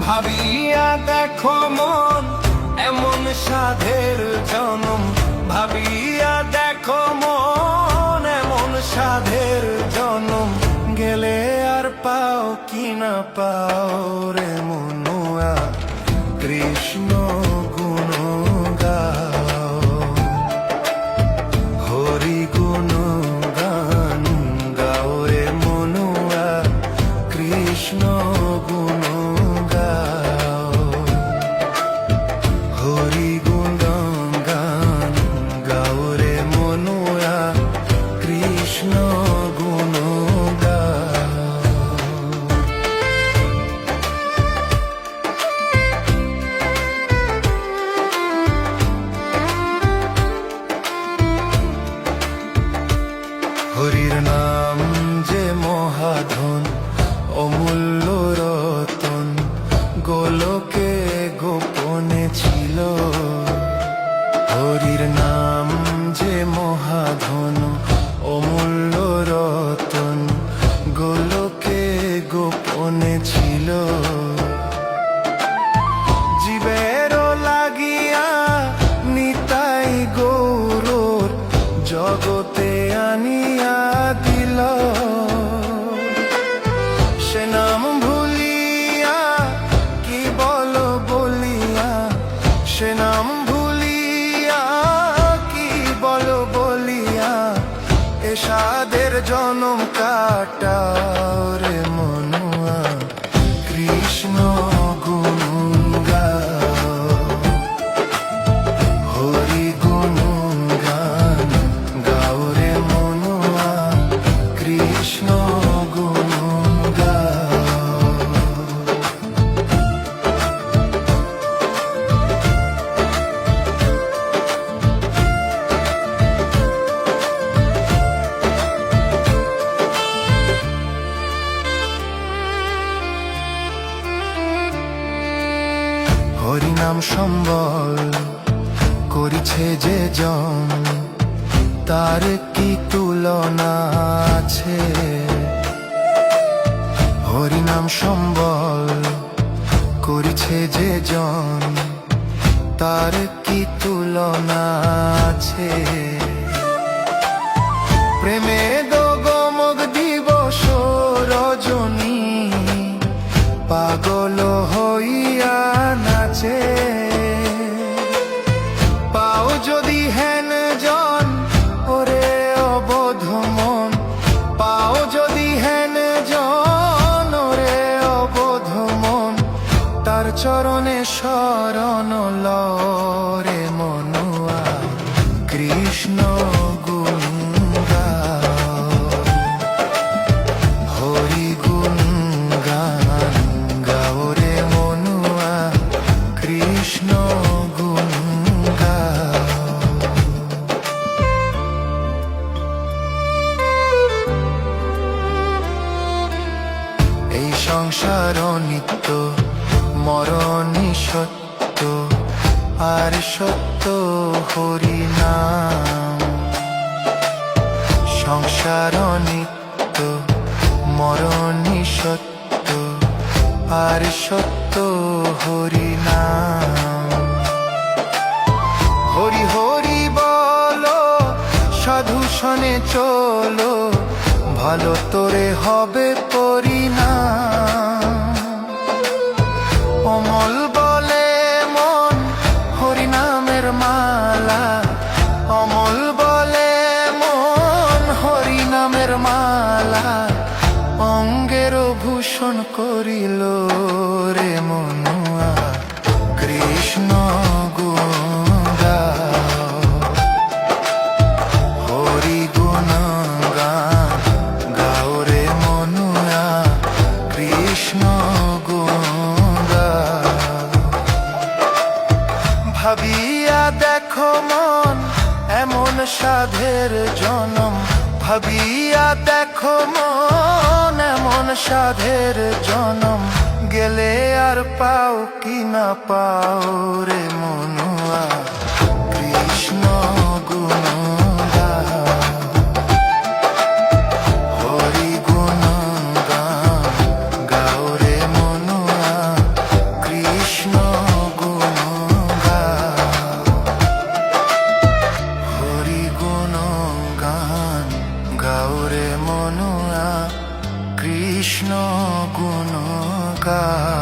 ভাবিয়া দেখো মন এমন সাধের জনম, ভাবিয়া দেখো মন এমন সাধের জনম, গেলে আর পাও কি না পাও রে মনুয়া, কৃষ্ণ গুণ গাও, হরি গুণ গান গাও রে মনুয়া, কৃষ্ণ গুণ গাও, হরি গুণ গান গাও রে মনুয়া, কৃষ্ণ গুণ গাও। হরির নাম যে মহাধন, অমূল্য রতন, গোলকে গোপনে ছিল। হরির নাম যে মহাধন, অমূল্য রতন, গোলকে গোপনে ছিল। জীবেরও লাগিয়া নিতাই গৌরর জগতে আনিয়া দিল। সে নাম ভুলিয়া কি বল বলিয়া, সে নাম ভুলিয়া কি বল বলিয়া, এ সাধের জনম কাটাও রে মনুয়া, কৃষ্ণ গুণ গাও, হরি গুণ গান গাও রে মনুয়া, কৃষ্ণ গুণ গাও। হরিনাম সম্বল করিছে যে জন, তার কি তুলনা আছে। হরিনাম সম্বল করিছে যে জন, তার কি তুলনা আছে। প্রেমে দোগমগ দিবস রজনী, পাগল হইয়া নাচে। পাও যদি হেন জন ওরে অবোধ মন, পাও যদি হেন জন ওরে অবোধ মন, তার চরণে শরণ লরে মনুয়া, কৃষ্ণ গুণ গাও, হরি গুণ গান গাও রে মনুয়া, কৃষ্ণ গুণ গাও। এই সংসার নিত্য, মরণই সত্য, আর সত্য হরি নাম। সংসার নিত্য, মরণই সত্য, আর সত্য হরি নাম। হরি হরি বলো, সাধু সনে চলো, ভালো তোরে হবে পরিণাম। অমল বলে মন হরি নামের মালা, অমল বলে মন হরি নামের মালা, অঙ্গের ভূষণ করিল রে মনুয়া, কৃষ্ণ গুণ গাও, হরি গুণ গান গাও রে মনুয়া, কৃষ্ণ গুণ গাও। ভাবিয়া দেখো মন এমন সাধের জনম, ভাবিয়া দেখো মন এমন সাধের জনম, গেলে আর পাও কি না পাও রে মনুয়া, কৃষ্ণ গুণ গাও, হরি গুণ গান গাও রে মনুয়া, কৃষ্ণ গুণগান।